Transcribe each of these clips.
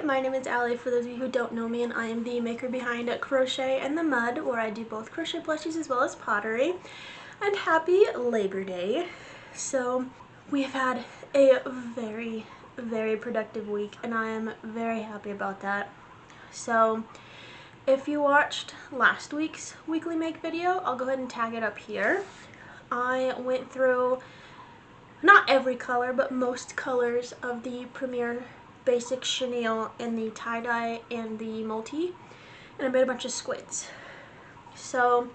my name is Allie for those of you who don't know me, and I am the maker behind Crochet and the Mud, where I do both crochet plushies as well as pottery. And happy Labor Day. So we have had a very productive week, and I am very happy about that. So if you watched last week's weekly make video, I'll go ahead and tag it up here. I went through not every color, but most colors of the Premier Basic Chenille in the tie-dye and the multi, and I made a bunch of squids. So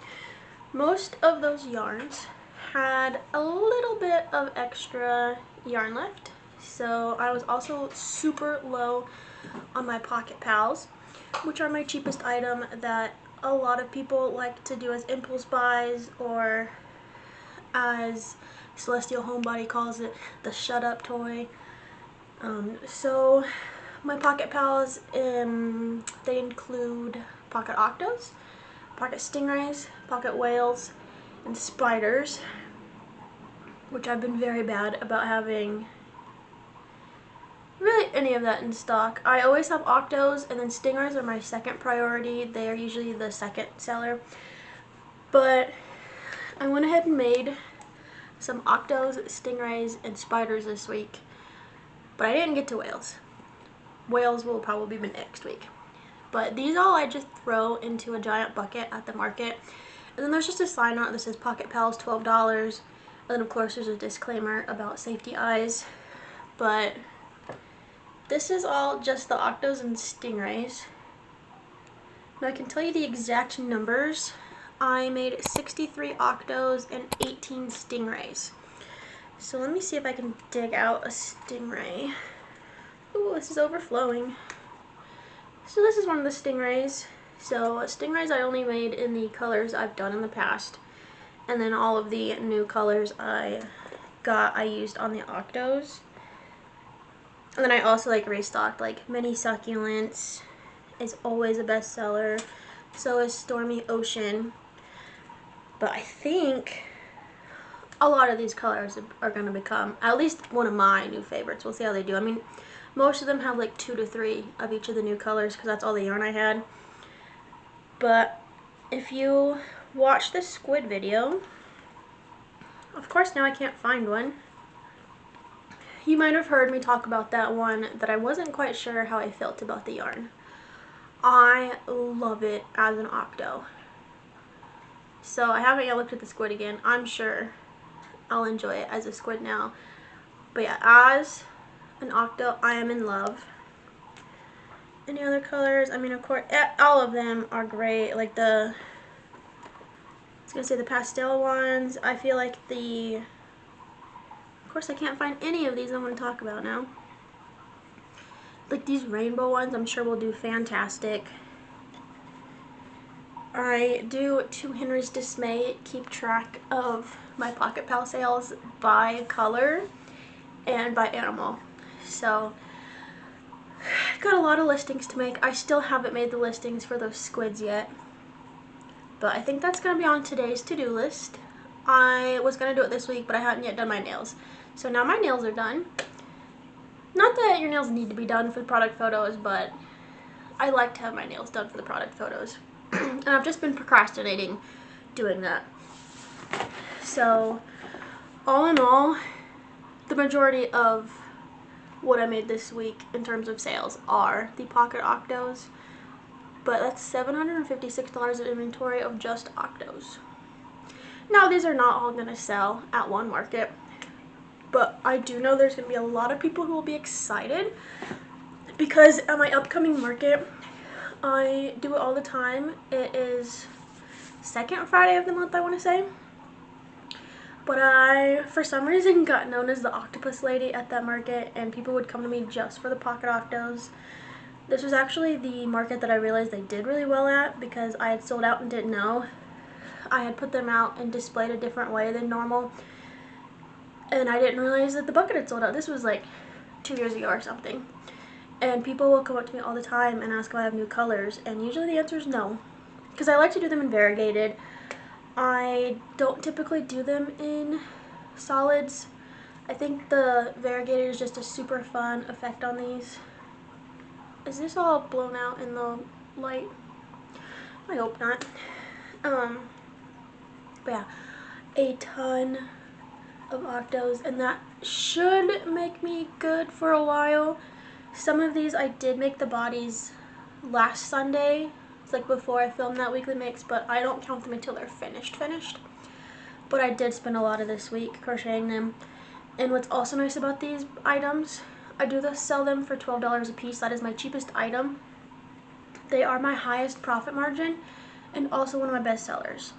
most of those yarns had a little bit of extra yarn left, so I was also super low on my pocket pals, which are my cheapest item that a lot of people like to do as impulse buys, or as Celestial Homebody calls it, the shut up toy. So my pocket pals, they include pocket Octos, pocket Stingrays, pocket whales, and spiders, which I've been very bad about having really any of that in stock. I always have Octos, and then Stingrays are my second priority. They are usually the second seller, but I went ahead and made some Octos, Stingrays, and spiders this week, but I didn't get to whales. Whales will probably be next week. But these all I just throw into a giant bucket at the market. And then there's just a sign on it that says Pocket Pals $12. And then of course there's a disclaimer about safety eyes. But this is all just the Octos and Stingrays. Now I can tell you the exact numbers. I made 63 Octos and 18 Stingrays. So let me see if I can dig out a Stingray. Ooh, this is overflowing. So this is one of the Stingrays. So Stingrays I only made in the colors I've done in the past. And then all of the new colors I used on the Octos. And then I also restocked Mini Succulents is always a bestseller. So is Stormy Ocean. But I think a lot of these colors are going to become at least one of my new favorites. We'll see how they do. I mean, most of them have 2 to 3 of each of the new colors because that's all the yarn I had. But if you watch the squid video, of course now I can't find one. You might have heard me talk about that one that I wasn't quite sure how I felt about the yarn. I love it as an Octo. So I haven't yet looked at the squid again. I'm sure I'll enjoy it as a squid now. But yeah, as an Octo, I am in love. Any other colors? I mean, of course, all of them are great. I was gonna say the pastel ones. I feel like of course I can't find any of these I'm gonna talk about now. These rainbow ones, I'm sure will do fantastic. I do, to Henry's dismay, keep track of my pocket pal sales by color and by animal. So I've got a lot of listings to make. I still haven't made the listings for those squids yet, but I think that's going to be on today's to-do list. I was going to do it this week, but I hadn't yet done my nails. So now my nails are done. Not that your nails need to be done for the product photos, but I like to have my nails done for the product photos. And I've just been procrastinating doing that. So all in all, the majority of what I made this week in terms of sales are the pocket Octos, but that's $756 in inventory of just Octos. Now these are not all going to sell at one market, but I do know there's going to be a lot of people who will be excited because at my upcoming market, I do it all the time. It is second Friday of the month, I want to say. But I, for some reason, got known as the Octopus lady at that market, and people would come to me just for the pocket Octos. This was actually the market that I realized I did really well at because I had sold out and didn't know. I had put them out and displayed a different way than normal, and I didn't realize that the bucket had sold out. This was 2 years ago or something. And people will come up to me all the time and ask if I have new colors, and usually the answer is no, because I like to do them in variegated. I don't typically do them in solids. I think the variegated is just a super fun effect on these. Is this all blown out in the light? I hope not. But yeah, a ton of Octos, and that should make me good for a while. Some of these I did make the bodies last Sunday. It's like before I filmed that weekly mix, but I don't count them until they're finished. But I did spend a lot of this week crocheting them. And what's also nice about these items, I do sell them for $12 a piece. That is my cheapest item. They are my highest profit margin and also one of my best sellers.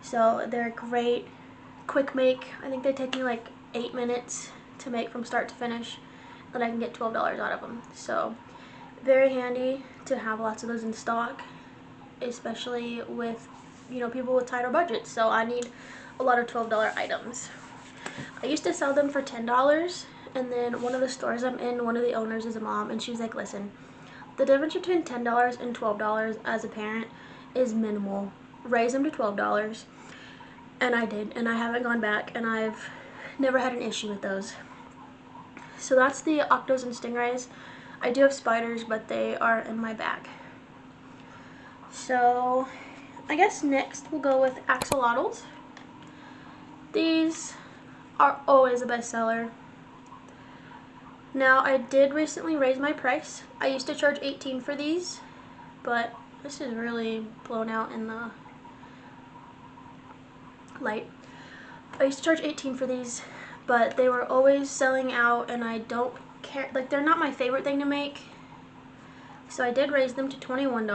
So they're great, quick make. I think they take me like 8 minutes to make from start to finish, and I can get $12 out of them. So very handy to have lots of those in stock, especially with, you know, people with tighter budgets. So I need a lot of $12 items. I used to sell them for $10, and then one of the stores I'm in, one of the owners is a mom, and she was like, listen, the difference between $10 and $12 as a parent is minimal. Raise them to $12. And I did, and I haven't gone back, and I've never had an issue with those. So that's the Octos and Stingrays. I do have spiders, but they are in my bag. So I guess next we'll go with Axolotls. These are always a bestseller. Now, I did recently raise my price. I used to charge $18 for these, but this is really blown out in the light. I used to charge $18 for these, but they were always selling out, and I don't care. Like, they're not my favorite thing to make, so I did raise them to $21.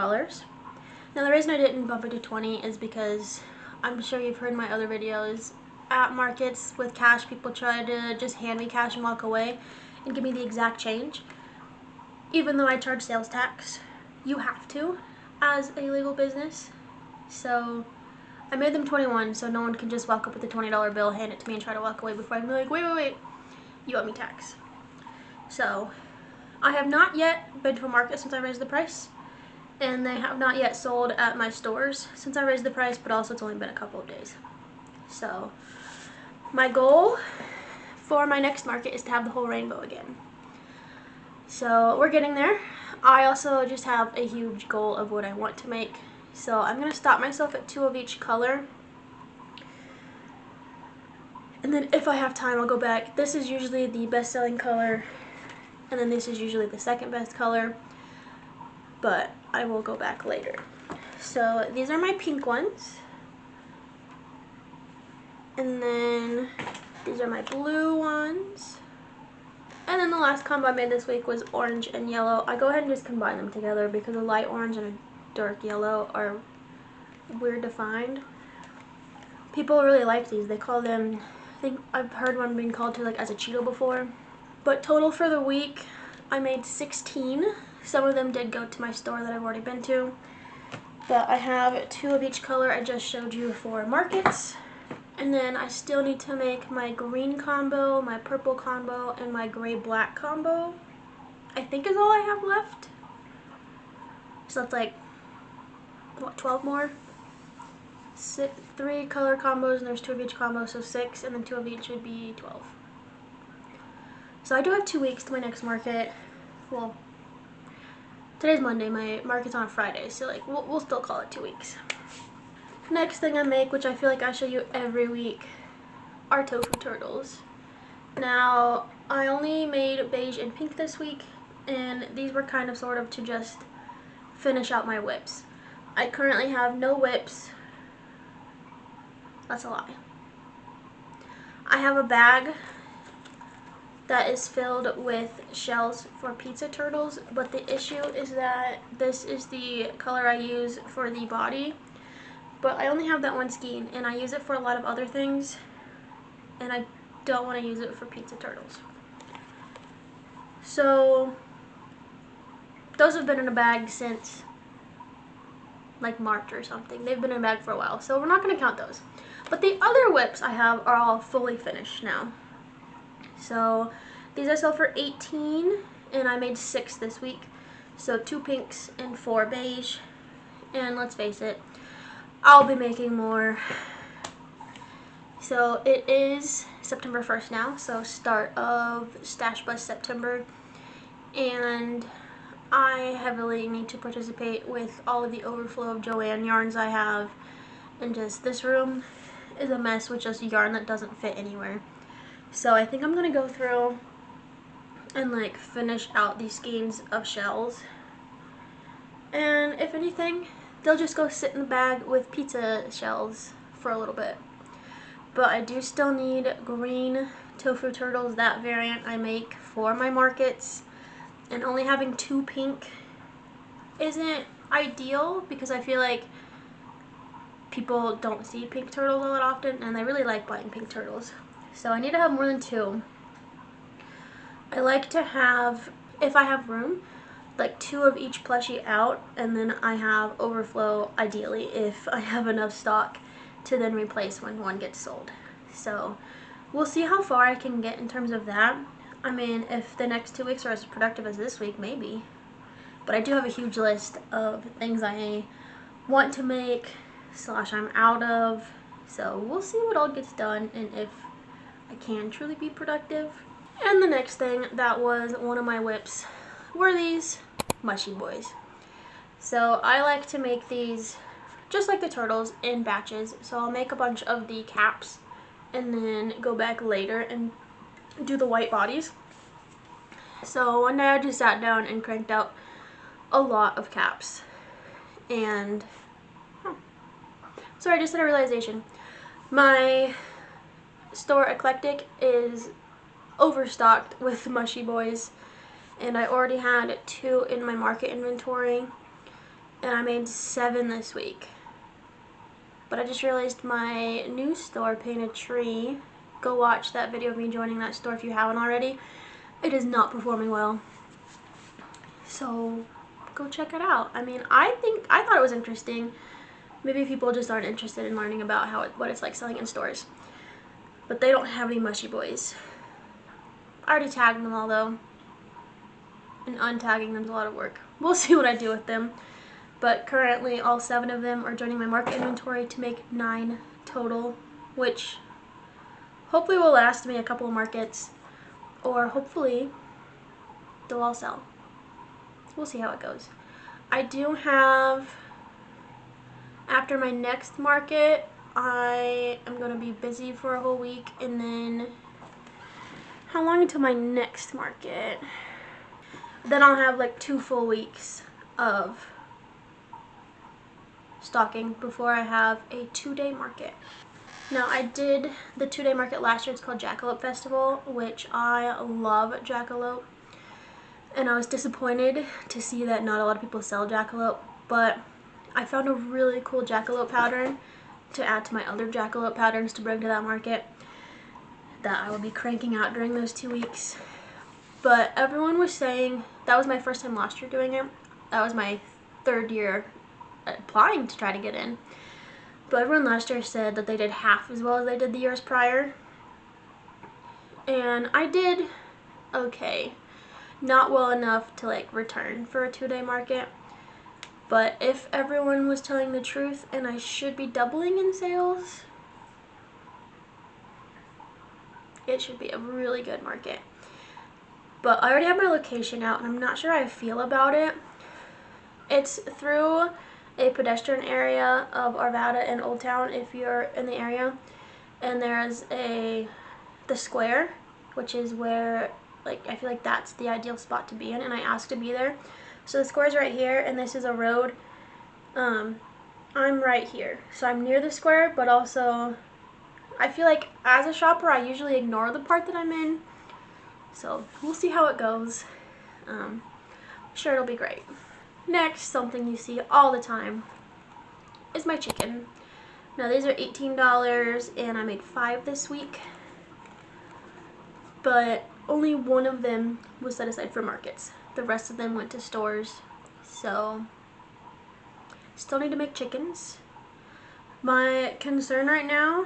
Now, the reason I didn't bump it to $20 is because I'm sure you've heard my other videos. At markets with cash, people try to just hand me cash and walk away and give me the exact change. Even though I charge sales tax, you have to as a legal business. So I made them $21 so no one can just walk up with a $20 bill, hand it to me, and try to walk away before I can be like, wait, you owe me tax. So I have not yet been to a market since I raised the price, and they have not yet sold at my stores since I raised the price, but also it's only been a couple of days. So my goal for my next market is to have the whole rainbow again. So we're getting there. I also just have a huge goal of what I want to make. So I'm going to stop myself at 2 of each color. And then if I have time, I'll go back. This is usually the best-selling color, and then this is usually the second best color. But I will go back later. So these are my pink ones. And then these are my blue ones. And then the last combo I made this week was orange and yellow. I go ahead and just combine them together because a light orange and a dark yellow are weird to find. People really like these. They call them, I think I've heard one being called to like as a Cheeto before. But total for the week, I made 16. Some of them did go to my store that I've already been to. But I have 2 of each color I just showed you for markets. And then I still need to make my green combo, my purple combo, and my gray-black combo. I think is all I have left. So that's like, what, 12 more? 3 color combos, and there's 2 of each combo, so 6, and then 2 of each would be 12. So I do have 2 weeks to my next market. Well, today's Monday, my market's on a Friday, so like we'll still call it 2 weeks. Next thing I make, which I feel like I show you every week, are Tofu Turtles. Now, I only made beige and pink this week, and these were kind of sort of to just finish out my whips. I currently have no whips. That's a lie. I have a bag that is filled with shells for pizza turtles, but the issue is that this is the color I use for the body. But I only have that one skein, and I use it for a lot of other things, and I don't want to use it for pizza turtles. So those have been in a bag since like March or something. They've been in a bag for a while, so we're not going to count those. But the other whips I have are all fully finished now. So these I sell for $18, and I made 6 this week. So 2 pinks and 4 beige, and let's face it, I'll be making more. So it is September 1st now, so start of Stash Bus September, and I heavily need to participate with all of the overflow of Joanne yarns I have, and just this room is a mess with just yarn that doesn't fit anywhere. So I think I'm gonna go through and like finish out these skeins of shells, and if anything, they'll just go sit in the bag with pizza shells for a little bit. But I do still need green Tofu Turtles, that variant I make for my markets, and only having 2 pink isn't ideal because I feel like people don't see pink turtles all that often, and they really like buying pink turtles. So I need to have more than 2. I like to have, if I have room, like 2 of each plushie out, and then I have overflow ideally if I have enough stock to then replace when one gets sold. So we'll see how far I can get in terms of that. I mean, if the next 2 weeks are as productive as this week, maybe. But I do have a huge list of things I want to make / I'm out of. So we'll see what all gets done and if I can truly be productive. And the next thing that was one of my whips were these Mushie Bois. So I like to make these just like the turtles in batches. So I'll make a bunch of the caps and then go back later and do the white bodies. So one day I just sat down and cranked out a lot of caps. And sorry, I just had a realization. My store Eclectic is overstocked with Mushie Bois, and I already had 2 in my market inventory, and I made 7 this week. But I just realized my new store, Painted Tree, go watch that video of me joining that store if you haven't already. It is not performing well, so go check it out. I mean, I thought it was interesting. Maybe people just aren't interested in learning about what it's like selling in stores. But they don't have any Mushie Bois. I already tagged them all though, and untagging them is a lot of work. We'll see what I do with them. But currently all 7 of them are joining my market inventory to make 9 total, which hopefully will last me a couple of markets, or hopefully they'll all sell. We'll see how it goes. I do have, after my next market, I am going to be busy for a whole week, and then how long until my next market? Then I'll have like 2 full weeks of stocking before I have a 2-day market. Now I did the 2-day market last year. It's called Jackalope Festival, which I love Jackalope, and I was disappointed to see that not a lot of people sell Jackalope, but I found a really cool Jackalope pattern to add to my other Jackalope patterns to bring to that market that I will be cranking out during those 2 weeks. But everyone was saying, that was my first time last year doing it. That was my 3rd year applying to try to get in. But everyone last year said that they did half as well as they did the years prior. And I did okay. Not well enough to like return for a 2-day market. But if everyone was telling the truth and I should be doubling in sales, it should be a really good market. But I already have my location out, and I'm not sure how I feel about it. It's through a pedestrian area of Arvada and Old Town if you're in the area. And there's the square, which is where, like, I feel like that's the ideal spot to be in, and I asked to be there. So the square's right here, and this is a road. I'm right here. So I'm near the square, but also I feel like as a shopper I usually ignore the part that I'm in. So we'll see how it goes. I'm sure it'll be great. Next, something you see all the time is my chicken. Now these are $18 and I made 5 this week, but only 1 of them was set aside for markets. The rest of them went to stores, so still need to make chickens. My concern right now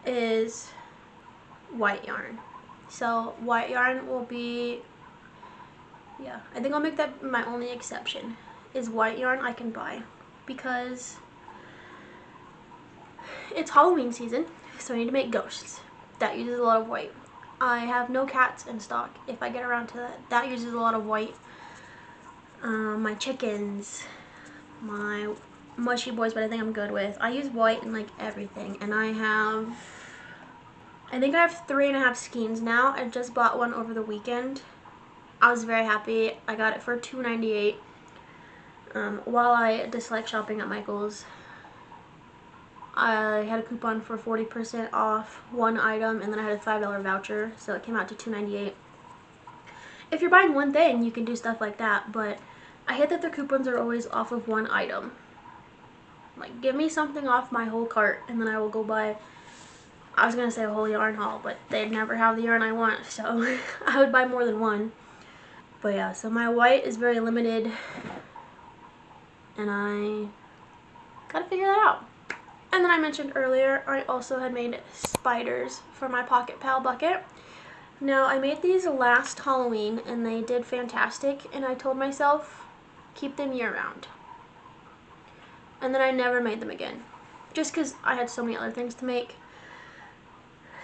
is white yarn. So white yarn will be, yeah, I think I'll make that my only exception, is white yarn I can buy, because it's Halloween season, so I need to make ghosts. That uses a lot of white. I have no cats in stock. If I get around to that, that uses a lot of white. my chickens, my Mushie Bois, but I think I'm good with. I use white in like everything, and I think I have 3.5 skeins now. I just bought one over the weekend. I was very happy. I got it for $2.98. While I dislike shopping at Michael's, I had a coupon for 40% off one item, and then I had a $5 voucher, so it came out to $2.98. If you're buying one thing, you can do stuff like that, but I hate that the coupons are always off of one item. Like, give me something off my whole cart, and then I will go buy, I was going to say a whole yarn haul, but they'd never have the yarn I want, so I would buy more than one. But yeah, so my white is very limited, and I gotta figure that out. And then I mentioned earlier, I also had made spiders for my Pocket Pal bucket. Now, I made these last Halloween, and they did fantastic, and I told myself, keep them year-round. And then I never made them again, just because I had so many other things to make.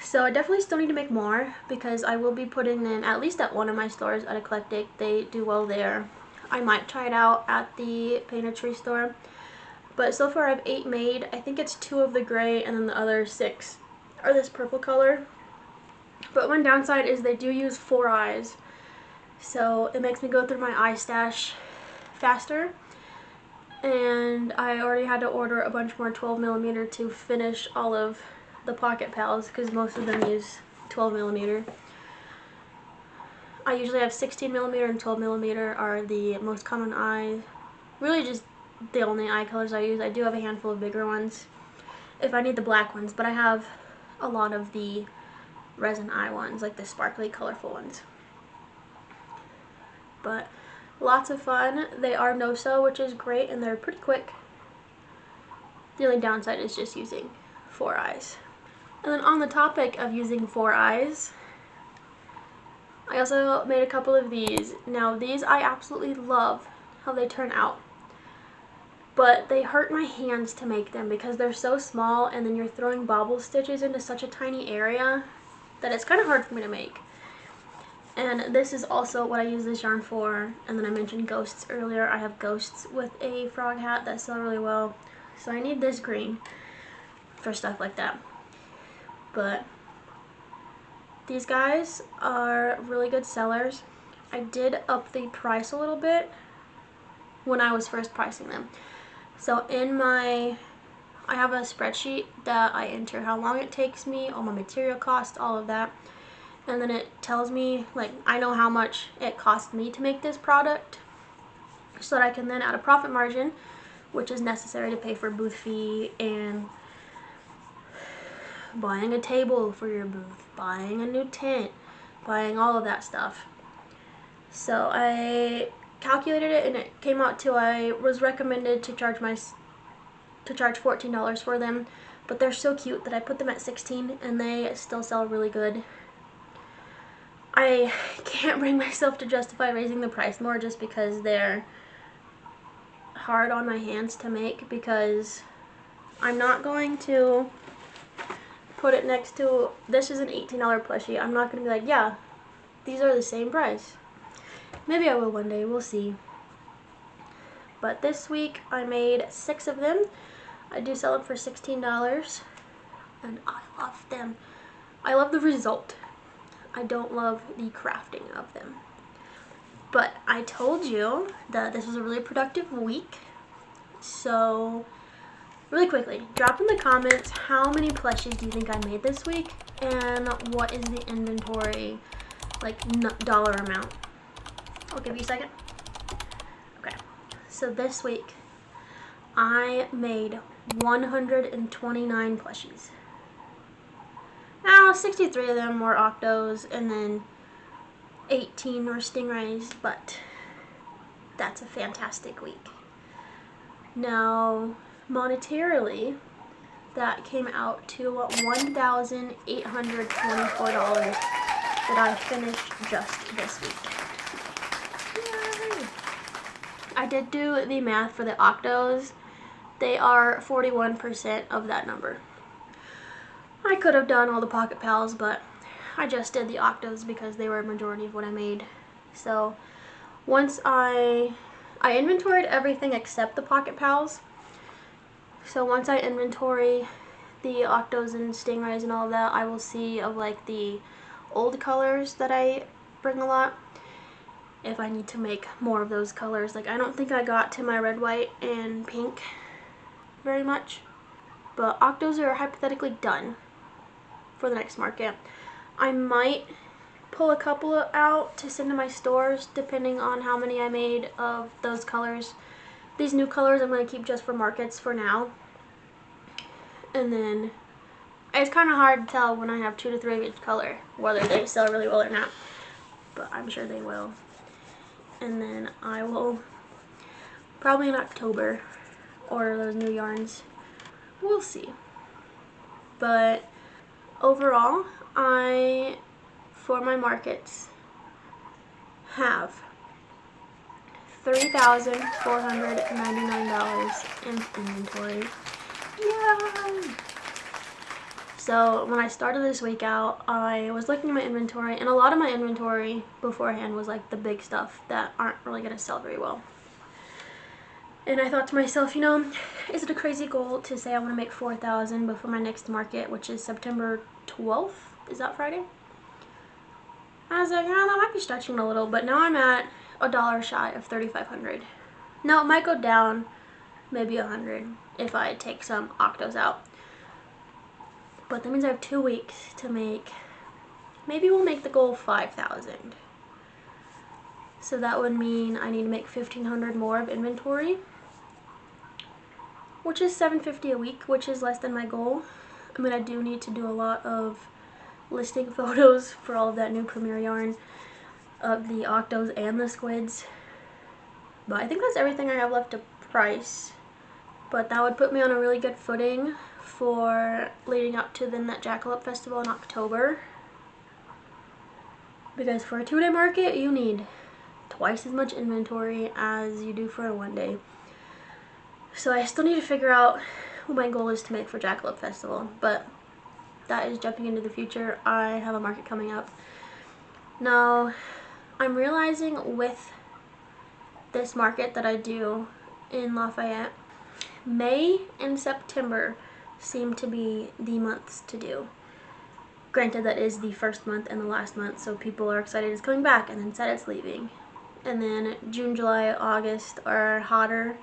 So I definitely still need to make more, because I will be putting them at least at one of my stores at Eclectic. They do well there. I might try it out at the Painted Tree store. But so far I have 8 made. I think it's 2 of the gray, and then the other 6 are this purple color. But one downside is they do use 4 eyes, so it makes me go through my eye stash faster. And I already had to order a bunch more 12mm to finish all of the Pocket Pals, because most of them use 12mm. I usually have 16mm and 12mm are the most common eyes. Really just the only eye colors I use. I do have a handful of bigger ones if I need the black ones, but I have a lot of the resin eye ones, like the sparkly colorful ones. But lots of fun. They are no-sew, which is great, and they're pretty quick. The only downside is just using 4 eyes. And then on the topic of using 4 eyes, I also made a couple of these. Now these I absolutely love how they turn out, but they hurt my hands to make them because they're so small, and then you're throwing bobble stitches into such a tiny area that it's kind of hard for me to make. And this is also what I use this yarn for. And then I mentioned ghosts earlier. I have ghosts with a frog hat that sell really well, so I need this green for stuff like that. But these guys are really good sellers. I did up the price a little bit when I was first pricing them. So I have a spreadsheet that I enter how long it takes me, all my material costs, all of that. And then it tells me, like, I know how much it cost me to make this product, so that I can then add a profit margin, which is necessary to pay for booth fee and buying a table for your booth, buying a new tent, buying all of that stuff. So I calculated it, and it came out to, I was recommended to charge $14 for them, but they're so cute that I put them at $16, and they still sell really good. I can't bring myself to justify raising the price more just because they're hard on my hands to make, because I'm not going to put it next to, this is an $18 plushie. I'm not going to be like, yeah, these are the same price. Maybe I will one day, we'll see. But this week I made 6 of them. I do sell them for $16, and I love them. I love the result. I don't love the crafting of them. But I told you that this was a really productive week. So really quickly, drop in the comments how many plushies do you think I made this week, and what is the inventory, like, dollar amount. I'll give you a second. Okay, so this week I made 129 plushies. Now, 63 of them were Octos, and then 18 were Stingrays, but that's a fantastic week. Now, monetarily, that came out to $1,824 that I finished just this week. Yay! I did do the math for the Octos. They are 41% of that number. I could have done all the Pocket Pals, but I just did the Octos because they were a majority of what I made. So once I I inventoried everything except the Pocket Pals. So once I inventory the Octos and Stingrays and all of that, I will see of like the old colors that I bring a lot, if I need to make more of those colors. Like I don't think I got to my red, white, and pink very much, but Octos are hypothetically done for the next market. I might pull a couple out to send to my stores depending on how many I made of those colors. These new colors I'm going to keep just for markets for now. And then it's kind of hard to tell when I have 2 to 3 of each color whether they sell really well or not, but I'm sure they will. And then I will probably in October order those new yarns. We'll see. But overall, I, for my markets, have $3,499 in inventory. Yay! So when I started this week out, I was looking at my inventory, and a lot of my inventory beforehand was like the big stuff that aren't really going to sell very well. And I thought to myself, you know, is it a crazy goal to say I want to make $4,000 before my next market, which is September 12th? Is that Friday? I was like, oh, that might be stretching a little, but now I'm at $1 shy of $3,500. Now it might go down maybe $100 if I take some Octos out. But that means I have 2 weeks to make, maybe we'll make the goal 5,000. So that would mean I need to make 1,500 more of inventory, which is $750 a week, which is less than my goal. I mean, I do need to do a lot of listing photos for all of that new Premier yarn of the Octos and the squids. But I think that's everything I have left to price. But that would put me on a really good footing for leading up to then that Jackalope Festival in October. Because for a 2-day market, you need twice as much inventory as you do for a 1-day. So I still need to figure out what my goal is to make for Jackalope Festival, but that is jumping into the future. I have a market coming up. Now, I'm realizing with this market that I do in Lafayette, May and September seem to be the months to do. Granted, that is the first month and the last month, so people are excited it's coming back and then said it's leaving. And then June, July, August are hotter.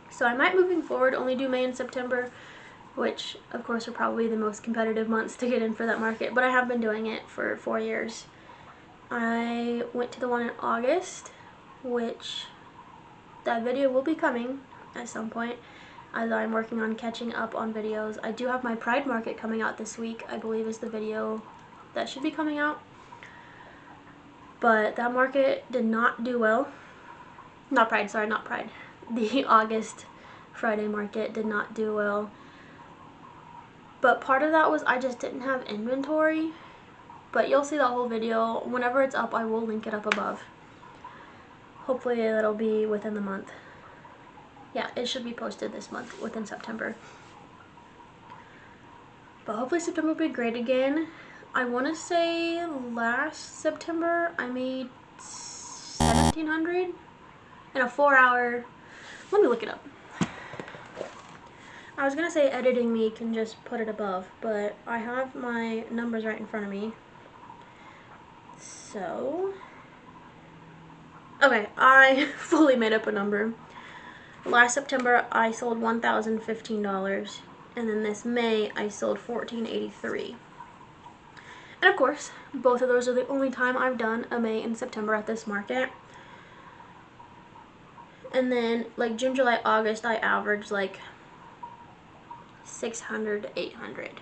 So I might, moving forward, only do May and September, which of course are probably the most competitive months to get in for that market, but I have been doing it for 4 years. I went to the one in August, which that video will be coming at some point as I'm working on catching up on videos. I do have my Pride market coming out this week, I believe is the video that should be coming out. But that market did not do well. Not Pride, sorry, not Pride. The August Friday market did not do well. But part of that was I just didn't have inventory. But you'll see that whole video. Whenever it's up, I will link it up above. Hopefully it'll be within the month. Yeah, it should be posted this month, within September. But hopefully September will be great again. I want to say last September I made 1,700 in a 4-hour. Let me look it up. I was gonna say editing me can just put it above, but I have my numbers right in front of me. So, okay, I fully made up a number. Last September I sold $1,015, and then this May I sold $1,483. And of course, both of those are the only time I've done a May and September at this market. And then like June, July, August, I averaged like 600 to 800.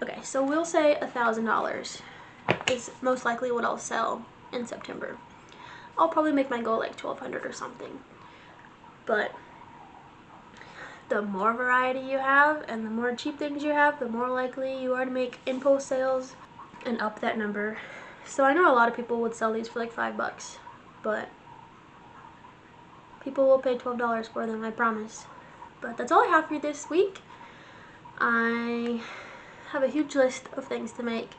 Okay, so we'll say $1,000 is most likely what I'll sell in September. I'll probably make my goal like 1,200 or something. But the more variety you have and the more cheap things you have, the more likely you are to make impulse sales and up that number. So I know a lot of people would sell these for like $5, but people will pay $12 for them, I promise. But that's all I have for you this week. I have a huge list of things to make,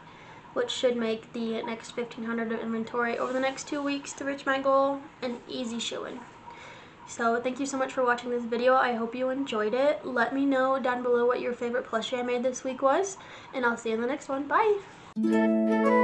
which should make the next 1,500 of inventory over the next 2 weeks to reach my goal an easy shoo-in. So thank you so much for watching this video. I hope you enjoyed it. Let me know down below what your favorite plushie I made this week was, and I'll see you in the next one. Bye!